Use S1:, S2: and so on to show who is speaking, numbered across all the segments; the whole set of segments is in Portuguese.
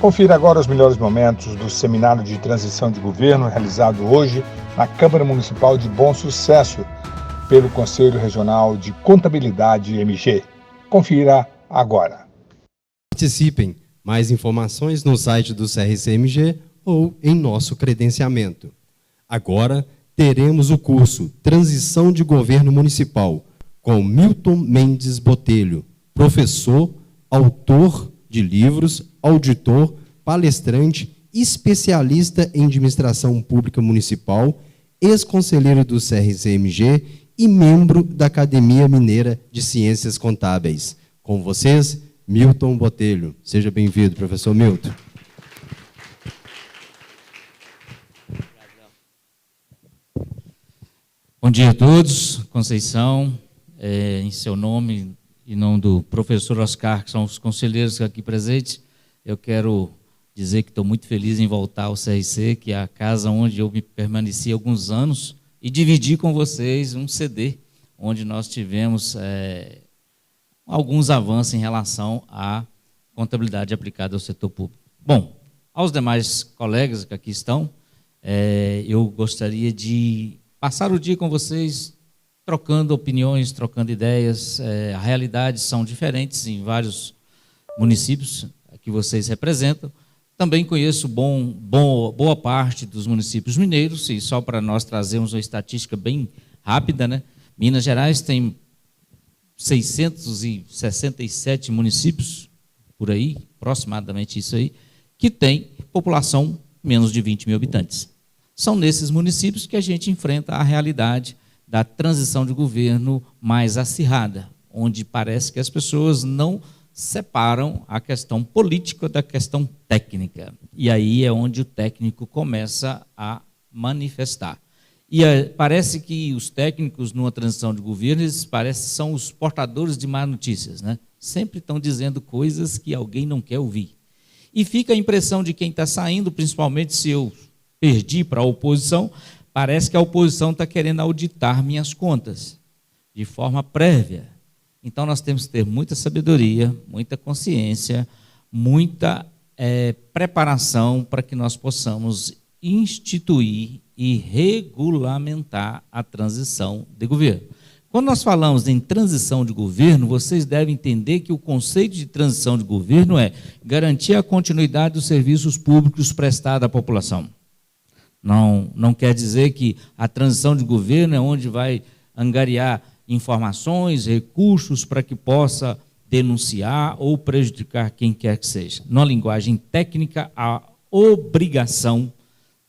S1: Confira agora os melhores momentos do seminário de transição de governo realizado hoje na Câmara Municipal de Bom Sucesso pelo Conselho Regional de Contabilidade MG. Confira agora.
S2: Participem. Mais informações no site do CRCMG ou em nosso credenciamento. Agora teremos o curso Transição de Governo Municipal com Milton Mendes Botelho, professor, autor de livros, auditor, palestrante, especialista em administração pública municipal, ex-conselheiro do CRCMG e membro da Academia Mineira de Ciências Contábeis. Com vocês, Milton Botelho. Seja bem-vindo, professor Milton.
S3: Bom dia a todos. Conceição, em seu nome e nome do professor Oscar, que são os conselheiros aqui presentes, eu quero dizer que estou muito feliz em voltar ao CRC, que é a casa onde eu me permaneci há alguns anos, e dividir com vocês um CD, onde nós tivemos alguns avanços em relação à contabilidade aplicada ao setor público. Bom, aos demais colegas que aqui estão, eu gostaria de passar o dia com vocês, trocando opiniões, trocando ideias. As realidades são diferentes em vários municípios que vocês representam. Também conheço boa parte dos municípios mineiros, e só para nós trazermos uma estatística bem rápida, né? Minas Gerais tem 667 municípios, por aí, aproximadamente isso aí, que tem população menos de 20 mil habitantes. São nesses municípios que a gente enfrenta a realidade da transição de governo mais acirrada, onde parece que as pessoas não separam a questão política da questão técnica. E aí é onde o técnico começa a manifestar. E parece que os técnicos, numa transição de governo, eles são os portadores de más notícias, né? Sempre estão dizendo coisas que alguém não quer ouvir. E fica a impressão de quem está saindo, principalmente se eu perdi para a oposição, parece que a oposição está querendo auditar minhas contas, de forma prévia. Então, nós temos que ter muita sabedoria, muita consciência, muita preparação para que nós possamos instituir e regulamentar a transição de governo. Quando nós falamos em transição de governo, vocês devem entender que o conceito de transição de governo é garantir a continuidade dos serviços públicos prestados à população. Não quer dizer que a transição de governo é onde vai angariar informações, recursos para que possa denunciar ou prejudicar quem quer que seja. Na linguagem técnica, a obrigação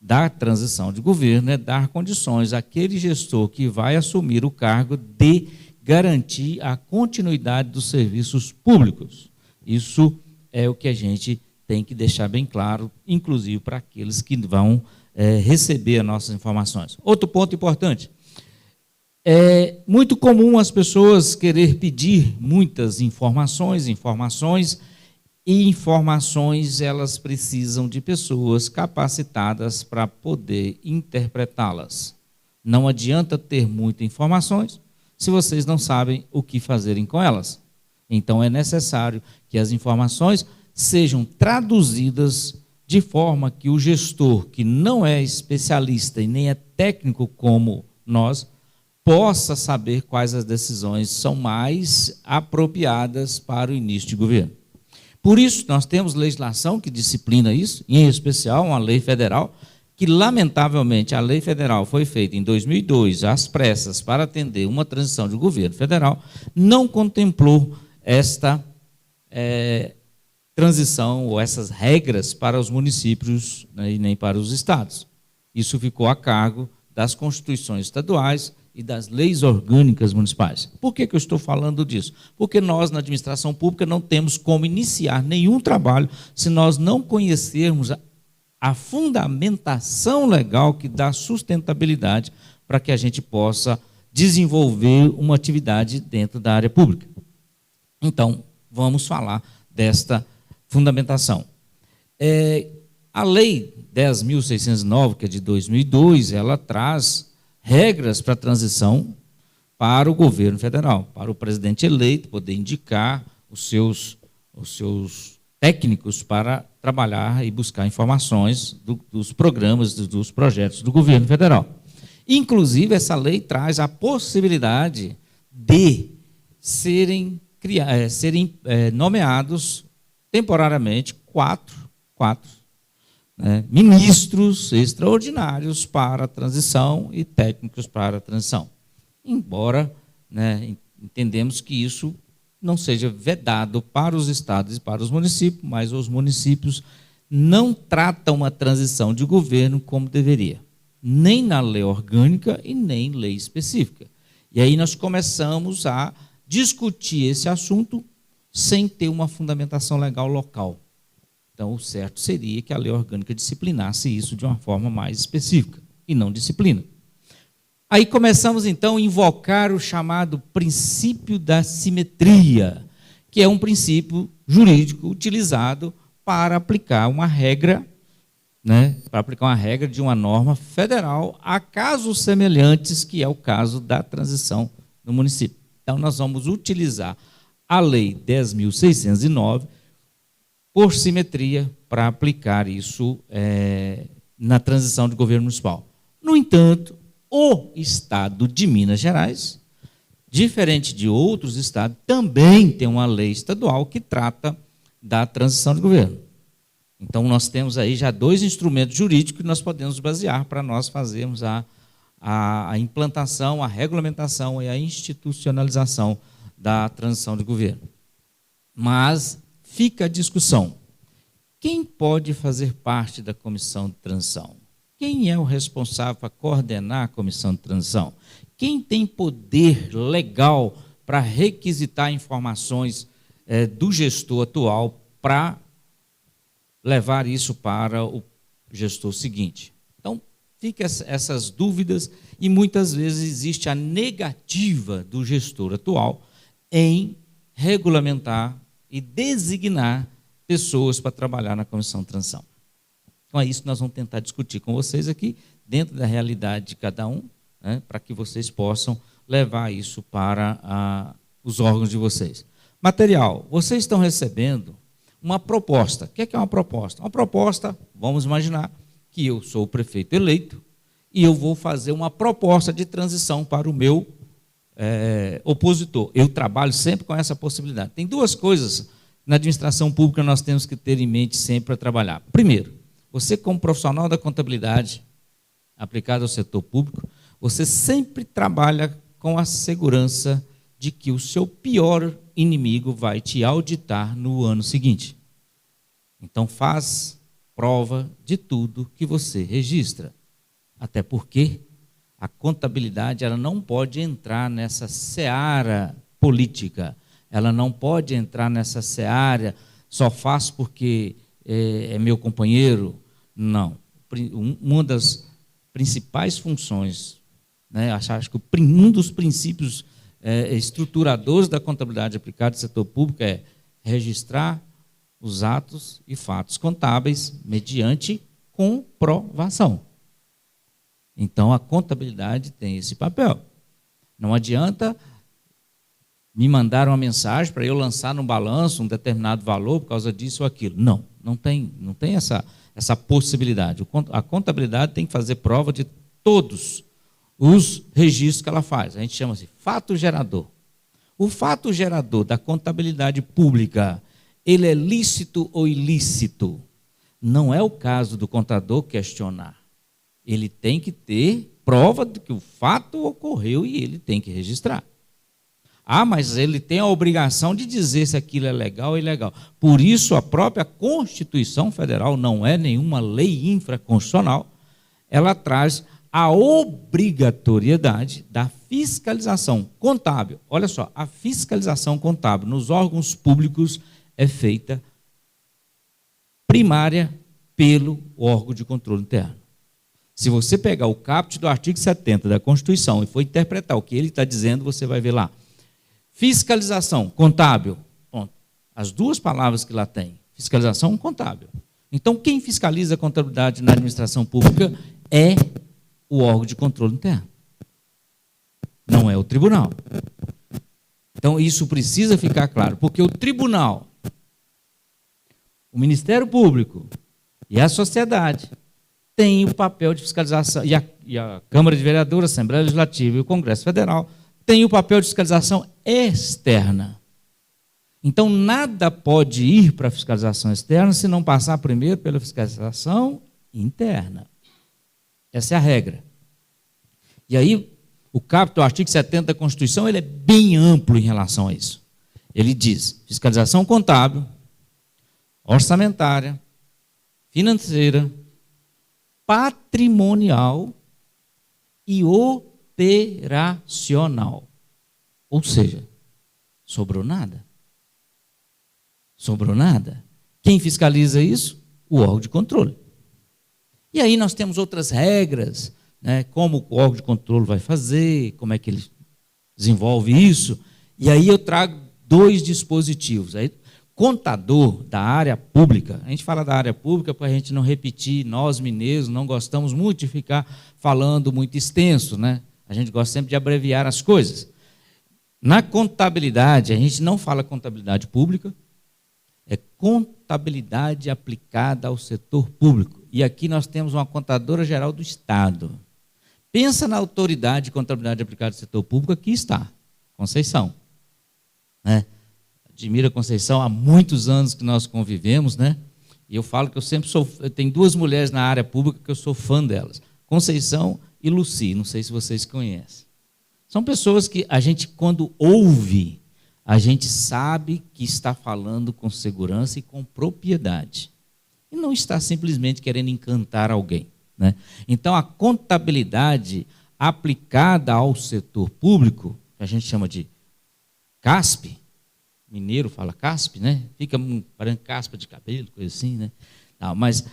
S3: da transição de governo é dar condições àquele gestor que vai assumir o cargo de garantir a continuidade dos serviços públicos. Isso é o que a gente tem que deixar bem claro, inclusive para aqueles que vão receber as nossas informações. Outro ponto importante, é muito comum as pessoas querer pedir muitas informações, elas precisam de pessoas capacitadas para poder interpretá-las. Não adianta ter muitas informações se vocês não sabem o que fazerem com elas. Então é necessário que as informações sejam traduzidas de forma que o gestor, que não é especialista e nem é técnico como nós, possa saber quais as decisões são mais apropriadas para o início de governo. Por isso, nós temos legislação que disciplina isso, em especial uma lei federal, que, lamentavelmente, a lei federal foi feita em 2002, às pressas, para atender uma transição de governo federal, não contemplou esta transição ou essas regras para os municípios, né, e nem para os estados. Isso ficou a cargo das constituições estaduais e das leis orgânicas municipais. Por que eu estou falando disso? Porque nós, na administração pública, não temos como iniciar nenhum trabalho se nós não conhecermos a fundamentação legal que dá sustentabilidade para que a gente possa desenvolver uma atividade dentro da área pública. Então, vamos falar desta fundamentação. A Lei 10.609, que é de 2002, ela traz regras para a transição para o governo federal, para o presidente eleito poder indicar os seus técnicos para trabalhar e buscar informações dos programas, dos projetos do governo federal. Inclusive, essa lei traz a possibilidade de serem nomeados temporariamente quatro ministros extraordinários para a transição e técnicos para a transição. Embora, entendemos que isso não seja vedado para os estados e para os municípios, mas os municípios não tratam a transição de governo como deveria, nem na lei orgânica e nem em lei específica. E aí nós começamos a discutir esse assunto sem ter uma fundamentação legal local. Então, o certo seria que a lei orgânica disciplinasse isso de uma forma mais específica, e não disciplina. Aí começamos, então, a invocar o chamado princípio da simetria, que é um princípio jurídico utilizado para aplicar uma regra, de uma norma federal a casos semelhantes, que é o caso da transição no município. Então, nós vamos utilizar a Lei 10.609 por simetria para aplicar isso na transição de governo municipal. No entanto, o Estado de Minas Gerais, diferente de outros estados, também tem uma lei estadual que trata da transição de governo. Então, nós temos aí já 2 instrumentos jurídicos que nós podemos basear para nós fazermos a implantação, a regulamentação e a institucionalização da transição de governo. Mas fica a discussão. Quem pode fazer parte da comissão de transição? Quem é o responsável para coordenar a comissão de transição? Quem tem poder legal para requisitar informações do gestor atual para levar isso para o gestor seguinte? Então, fica essas dúvidas e muitas vezes existe a negativa do gestor atual em regulamentar e designar pessoas para trabalhar na comissão de transição. Então, é isso que nós vamos tentar discutir com vocês aqui, dentro da realidade de cada um, para que vocês possam levar isso para os órgãos de vocês. Material, vocês estão recebendo uma proposta. O que é uma proposta? Uma proposta, vamos imaginar que eu sou o prefeito eleito e eu vou fazer uma proposta de transição para o meu opositor. Eu trabalho sempre com essa possibilidade. Tem 2 coisas na administração pública nós temos que ter em mente sempre para trabalhar. Primeiro, você como profissional da contabilidade aplicado ao setor público, você sempre trabalha com a segurança de que o seu pior inimigo vai te auditar no ano seguinte. Então, faz prova de tudo que você registra. Até porque a contabilidade ela não pode entrar nessa seara política, ela não pode entrar nessa seara, só faço porque é meu companheiro. Não. Uma das principais funções, acho que um dos princípios estruturadores da contabilidade aplicada ao setor público é registrar os atos e fatos contábeis mediante comprovação. Então, a contabilidade tem esse papel. Não adianta me mandar uma mensagem para eu lançar no balanço um determinado valor por causa disso ou aquilo. Não tem essa possibilidade. A contabilidade tem que fazer prova de todos os registros que ela faz. A gente chama assim, fato gerador. O fato gerador da contabilidade pública, ele é lícito ou ilícito? Não é o caso do contador questionar. Ele tem que ter prova de que o fato ocorreu e ele tem que registrar. Mas ele tem a obrigação de dizer se aquilo é legal ou ilegal. Por isso, a própria Constituição Federal, não é nenhuma lei infraconstitucional, ela traz a obrigatoriedade da fiscalização contábil. Olha só, a fiscalização contábil nos órgãos públicos é feita primária pelo órgão de controle interno. Se você pegar o caput do artigo 70 da Constituição e for interpretar o que ele está dizendo, você vai ver lá. Fiscalização contábil. Ponto. As 2 palavras que lá tem. Fiscalização contábil. Então, quem fiscaliza a contabilidade na administração pública é o órgão de controle interno. Não é o tribunal. Então, isso precisa ficar claro, porque o tribunal, o Ministério Público e a sociedade têm o papel de fiscalização, e a Câmara de Vereadores, a Assembleia Legislativa e o Congresso Federal têm o papel de fiscalização externa. Então, nada pode ir para a fiscalização externa se não passar primeiro pela fiscalização interna. Essa é a regra. E aí, o caput do artigo 70 da Constituição, ele é bem amplo em relação a isso. Ele diz: fiscalização contábil, orçamentária, financeira, patrimonial e operacional. Ou seja, sobrou nada. Sobrou nada. Quem fiscaliza isso? O órgão de controle. E aí nós temos outras regras, né, como o órgão de controle vai fazer, como é que ele desenvolve isso. E aí eu trago 2 dispositivos. Aí, contador da área pública, a gente fala da área pública para a gente não repetir, nós mineiros não gostamos muito de ficar falando muito extenso, né? A gente gosta sempre de abreviar as coisas. Na contabilidade, a gente não fala contabilidade pública, é contabilidade aplicada ao setor público. E aqui nós temos uma contadora geral do Estado. Pensa na autoridade de contabilidade aplicada ao setor público, aqui está, Conceição. Né? Admira Conceição, há muitos anos que nós convivemos, né? E eu falo que eu tenho 2 mulheres na área pública que eu sou fã delas, Conceição e Luci, não sei se vocês conhecem. São pessoas que a gente, quando ouve, a gente sabe que está falando com segurança e com propriedade. E não está simplesmente querendo encantar alguém, né? Então, a contabilidade aplicada ao setor público, que a gente chama de CASP, mineiro fala CASP, né? Fica parecendo caspa de cabelo, coisa assim, né? Não, mas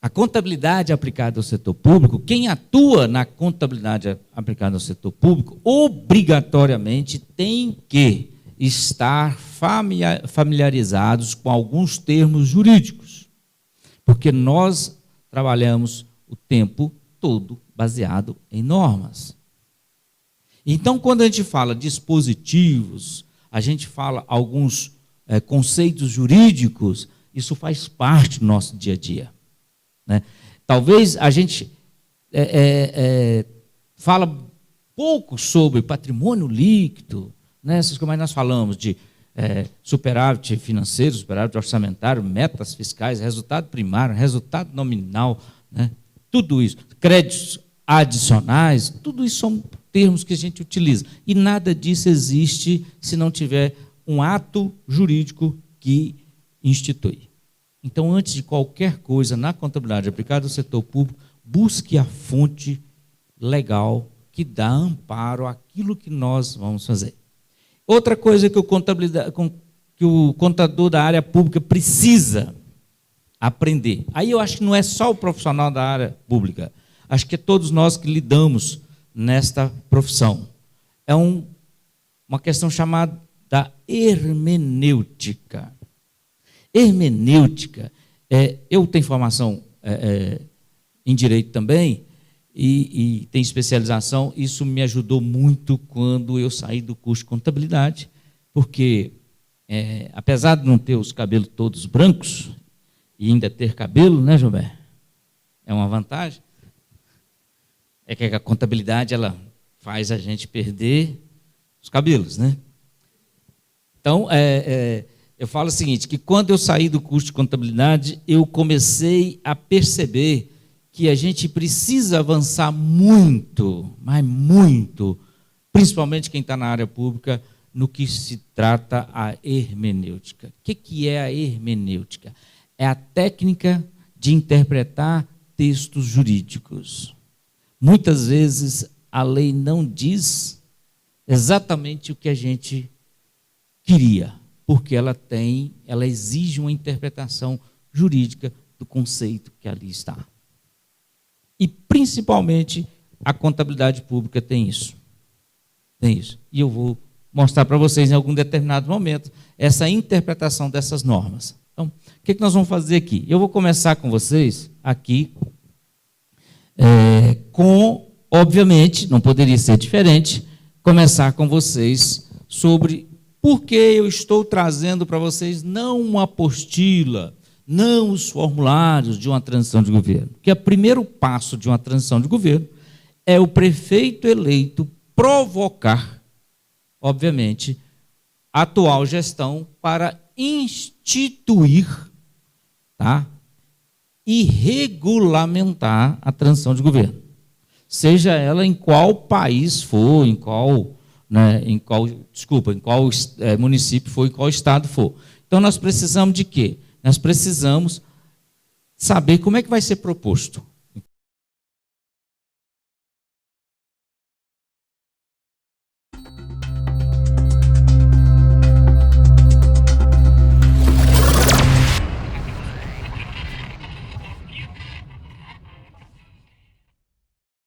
S3: a contabilidade aplicada ao setor público, quem atua na contabilidade aplicada ao setor público, obrigatoriamente tem que estar familiarizados com alguns termos jurídicos, porque nós trabalhamos o tempo todo baseado em normas. Então, quando a gente fala dispositivos, a gente fala alguns conceitos jurídicos, isso faz parte do nosso dia a dia. Né? Talvez a gente fala pouco sobre patrimônio líquido, né? Essas coisas que nós falamos de superávit financeiro, superávit orçamentário, metas fiscais, resultado primário, resultado nominal, né? Tudo isso, créditos adicionais, tudo isso são termos que a gente utiliza. E nada disso existe se não tiver um ato jurídico que institui. Então, antes de qualquer coisa na contabilidade aplicada ao setor público, busque a fonte legal que dá amparo àquilo que nós vamos fazer. Outra coisa que o contador da área pública precisa aprender. Aí eu acho que não é só o profissional da área pública, acho que é todos nós que lidamos nesta profissão. É uma questão chamada da hermenêutica. Hermenêutica, eu tenho formação em direito também, e tenho especialização, isso me ajudou muito quando eu saí do curso de contabilidade, porque, apesar de não ter os cabelos todos brancos, e ainda ter cabelo, né, Gilberto? É uma vantagem. É que a contabilidade, ela faz a gente perder os cabelos, né? Então, eu falo o seguinte, que quando eu saí do curso de contabilidade, eu comecei a perceber que a gente precisa avançar muito, mas muito, principalmente quem está na área pública, no que se trata a hermenêutica. O que é a hermenêutica? É a técnica de interpretar textos jurídicos. Muitas vezes a lei não diz exatamente o que a gente queria, porque ela exige uma interpretação jurídica do conceito que ali está. E, principalmente, a contabilidade pública tem isso. Tem isso. E eu vou mostrar para vocês, em algum determinado momento, essa interpretação dessas normas. Então, o que nós vamos fazer aqui? Eu vou começar com vocês aqui, obviamente, não poderia ser diferente, começar com vocês sobre por que eu estou trazendo para vocês não uma apostila, não os formulários de uma transição de governo. Porque o primeiro passo de uma transição de governo é o prefeito eleito provocar, obviamente, a atual gestão para instituir, tá, e regulamentar a transição de governo. Seja ela em qual país for, em qual município for, em qual estado for. Então, nós precisamos de quê? Nós precisamos saber como é que vai ser proposto.